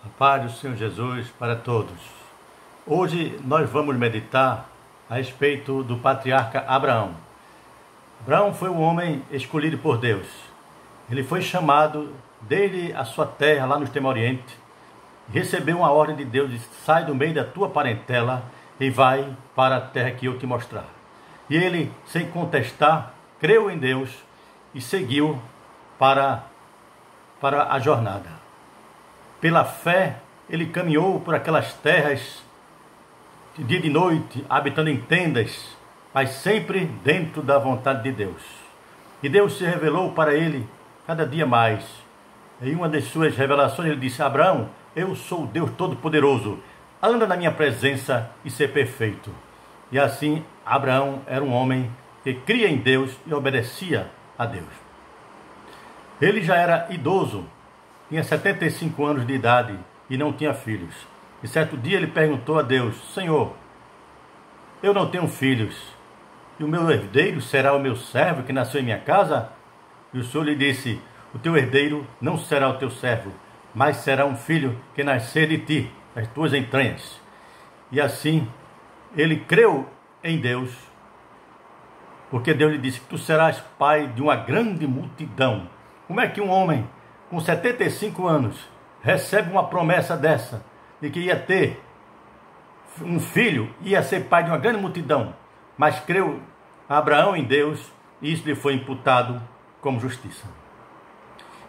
A paz do Senhor Jesus para todos. Hoje nós vamos meditar a respeito do patriarca Abraão. Abraão foi um homem escolhido por Deus. Ele foi chamado desde a sua terra, lá no Extremo Oriente, e recebeu uma ordem de Deus de sai do meio da tua parentela e vai para a terra que eu te mostrar. E ele, sem contestar, creu em Deus e seguiu para a jornada. Pela fé, ele caminhou por aquelas terras, de dia e de noite, habitando em tendas, mas sempre dentro da vontade de Deus. E Deus se revelou para ele cada dia mais. Em uma das suas revelações, ele disse: Abraão, eu sou o Deus Todo-Poderoso, anda na minha presença e ser perfeito. E assim, Abraão era um homem que cria em Deus e obedecia a Deus. Ele já era idoso, tinha 75 anos de idade e não tinha filhos. E certo dia ele perguntou a Deus: Senhor, eu não tenho filhos, e o meu herdeiro será o meu servo que nasceu em minha casa? E o Senhor lhe disse: o teu herdeiro não será o teu servo, mas será um filho que nascer de ti, das tuas entranhas. E assim, ele creu em Deus, porque Deus lhe disse: tu serás pai de uma grande multidão. Como é que um homem com 75 anos recebe uma promessa dessa, de que ia ter um filho, ia ser pai de uma grande multidão, mas creu Abraão em Deus, e isso lhe foi imputado como justiça.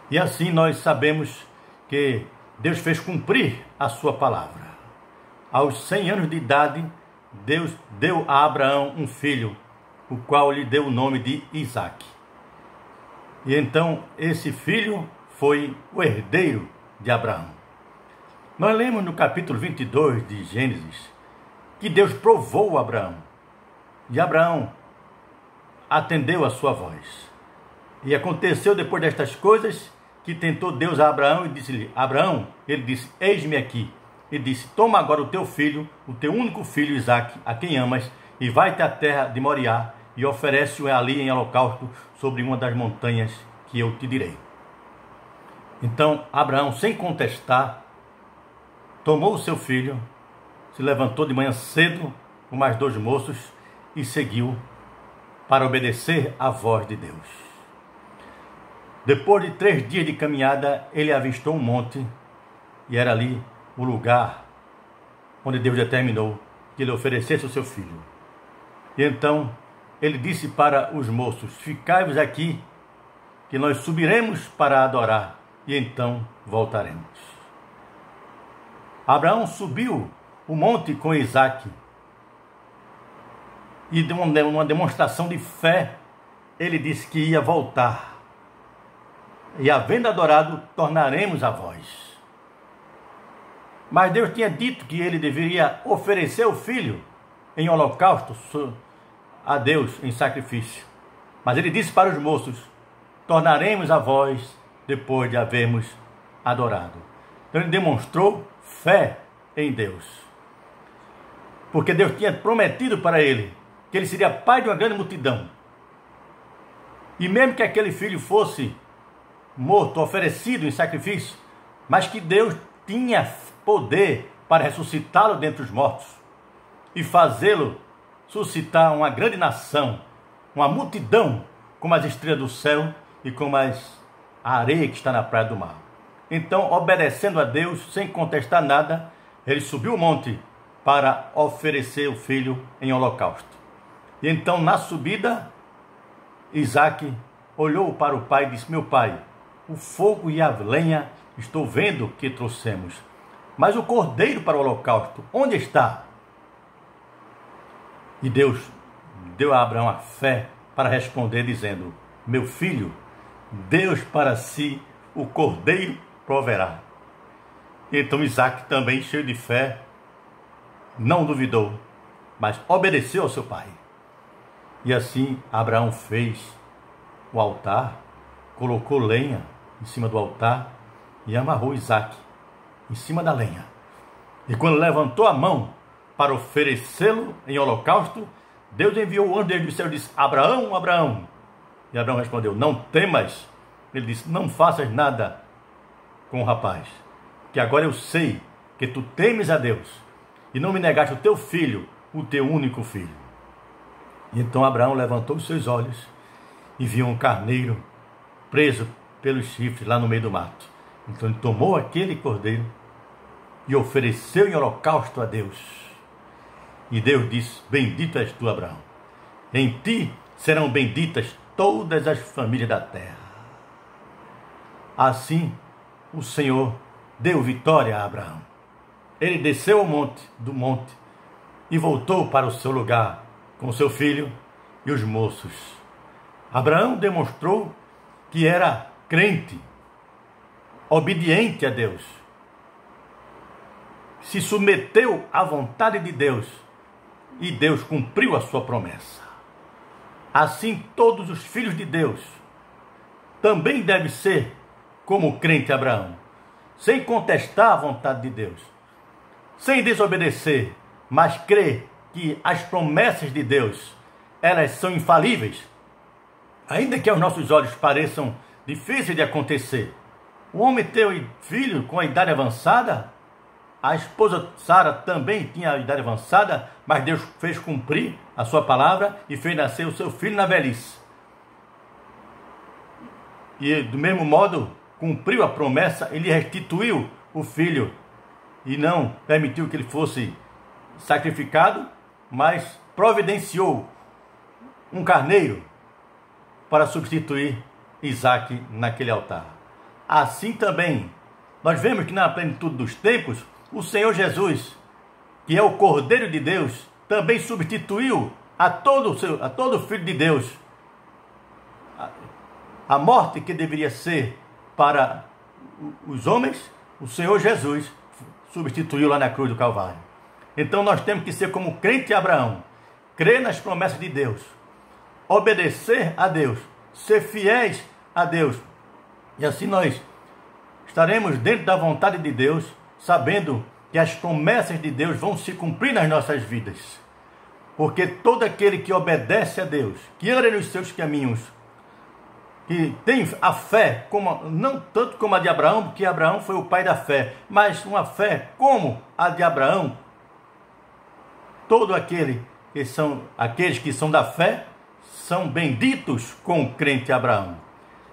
E assim nós sabemos que Deus fez cumprir a sua palavra. Aos 100 anos de idade, Deus deu a Abraão um filho, o qual lhe deu o nome de Isaque. E então esse filho foi o herdeiro de Abraão. Nós lemos no capítulo 22 de Gênesis que Deus provou Abraão. E Abraão atendeu a sua voz. E aconteceu depois destas coisas que tentou Deus a Abraão e disse-lhe: Abraão, ele disse: eis-me aqui. Ele disse: toma agora o teu filho, o teu único filho Isaque, a quem amas, e vai-te à terra de Moriá e oferece-o ali em holocausto sobre uma das montanhas que eu te direi. Então Abraão, sem contestar, tomou o seu filho, se levantou de manhã cedo com mais 2 moços e seguiu para obedecer à voz de Deus. Depois de 3 dias de caminhada, ele avistou um monte, e era ali o lugar onde Deus determinou que ele oferecesse o seu filho. E então ele disse para os moços: ficai-vos aqui, que nós subiremos para adorar, e então voltaremos. Abraão subiu o monte com Isaque, e de uma demonstração de fé, ele disse que ia voltar. E havendo adorado, tornaremos a voz. Mas Deus tinha dito que ele deveria oferecer o filho em holocausto a Deus em sacrifício. Mas ele disse para os moços: tornaremos a voz depois de havermos adorado. Então ele demonstrou fé em Deus, porque Deus tinha prometido para ele que ele seria pai de uma grande multidão. E mesmo que aquele filho fosse morto, oferecido em sacrifício, mas que Deus tinha poder para ressuscitá-lo dentre os mortos e fazê-lo suscitar uma grande nação, uma multidão como as estrelas do céu e como a areia que está na praia do mar. Então, obedecendo a Deus, sem contestar nada, ele subiu o monte para oferecer o filho em holocausto. E então, na subida, Isaque olhou para o pai e disse: meu pai, o fogo e a lenha estou vendo que trouxemos, mas o cordeiro para o holocausto, onde está? E Deus deu a Abraão a fé para responder, dizendo: meu filho, Deus para si o cordeiro proverá. E então Isaque, também cheio de fé, não duvidou, mas obedeceu ao seu pai. E assim Abraão fez o altar, colocou lenha em cima do altar e amarrou Isaque em cima da lenha. E quando levantou a mão para oferecê-lo em holocausto, Deus enviou o anjo do céu e disse: Abraão, Abraão. E Abraão respondeu: não temas. Ele disse: não faças nada com o rapaz, que agora eu sei que tu temes a Deus e não me negaste o teu filho, o teu único filho. E então Abraão levantou os seus olhos e viu um carneiro preso pelos chifres lá no meio do mato. Então ele tomou aquele cordeiro e ofereceu em holocausto a Deus. E Deus disse: bendito és tu, Abraão. Em ti serão benditas todas as famílias da terra. Assim, o Senhor deu vitória a Abraão. Ele desceu do monte e voltou para o seu lugar com seu filho e os moços. Abraão demonstrou que era crente, obediente a Deus. Se submeteu à vontade de Deus e Deus cumpriu a sua promessa. Assim, todos os filhos de Deus também devem ser como o crente Abraão, sem contestar a vontade de Deus, sem desobedecer, mas crer que as promessas de Deus, elas são infalíveis, ainda que aos nossos olhos pareçam difíceis de acontecer. O homem ter filho com a idade avançada, a esposa Sara também tinha a idade avançada, mas Deus fez cumprir a sua palavra e fez nascer o seu filho na velhice. E do mesmo modo, cumpriu a promessa, ele restituiu o filho e não permitiu que ele fosse sacrificado, mas providenciou um carneiro para substituir Isaque naquele altar. Assim também, nós vemos que na plenitude dos tempos, o Senhor Jesus, que é o Cordeiro de Deus, também substituiu a todo filho de Deus. A morte que deveria ser para os homens, o Senhor Jesus substituiu lá na cruz do Calvário. Então nós temos que ser como crente Abraão, crer nas promessas de Deus, obedecer a Deus, ser fiéis a Deus. E assim nós estaremos dentro da vontade de Deus, sabendo que as promessas de Deus vão se cumprir nas nossas vidas. Porque todo aquele que obedece a Deus, que anda nos seus caminhos, que tem a fé, não tanto como a de Abraão, porque Abraão foi o pai da fé, mas uma fé como a de Abraão, todo aqueles que são da fé, são benditos com o crente Abraão.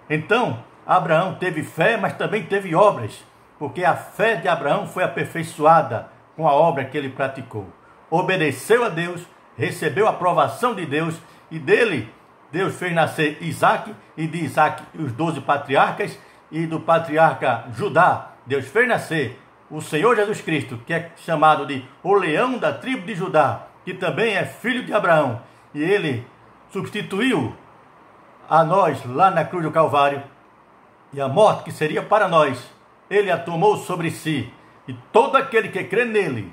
Então, Abraão teve fé, mas também teve obras, porque a fé de Abraão foi aperfeiçoada com a obra que ele praticou. Obedeceu a Deus, recebeu a aprovação de Deus, e dele Deus fez nascer Isaque, e de Isaque os 12 patriarcas, e do patriarca Judá Deus fez nascer o Senhor Jesus Cristo, que é chamado de o leão da tribo de Judá, que também é filho de Abraão, e ele substituiu a nós lá na cruz do Calvário, e a morte que seria para nós, ele a tomou sobre si. E todo aquele que crê nele,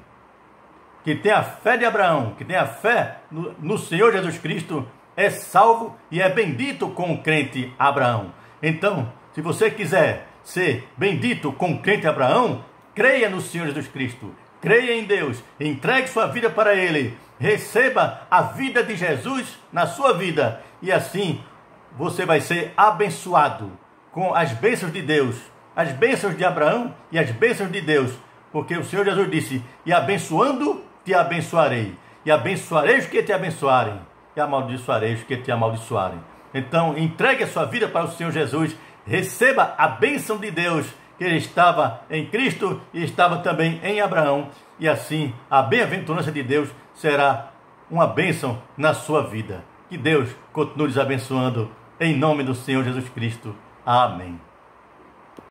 que tem a fé de Abraão, que tem a fé no Senhor Jesus Cristo, é salvo e é bendito com o crente Abraão. Então, se você quiser ser bendito com o crente Abraão, creia no Senhor Jesus Cristo, creia em Deus, entregue sua vida para Ele, receba a vida de Jesus na sua vida, e assim você vai ser abençoado com as bênçãos de Deus, as bênçãos de Abraão e as bênçãos de Deus, porque o Senhor Jesus disse: e abençoando te abençoarei, e abençoarei os que te abençoarem, e amaldiçoarei os que te amaldiçoarem. Então entregue a sua vida para o Senhor Jesus, receba a bênção de Deus, que estava em Cristo e estava também em Abraão, e assim a bem-aventurança de Deus será uma bênção na sua vida. Que Deus continue nos abençoando, em nome do Senhor Jesus Cristo. Amém.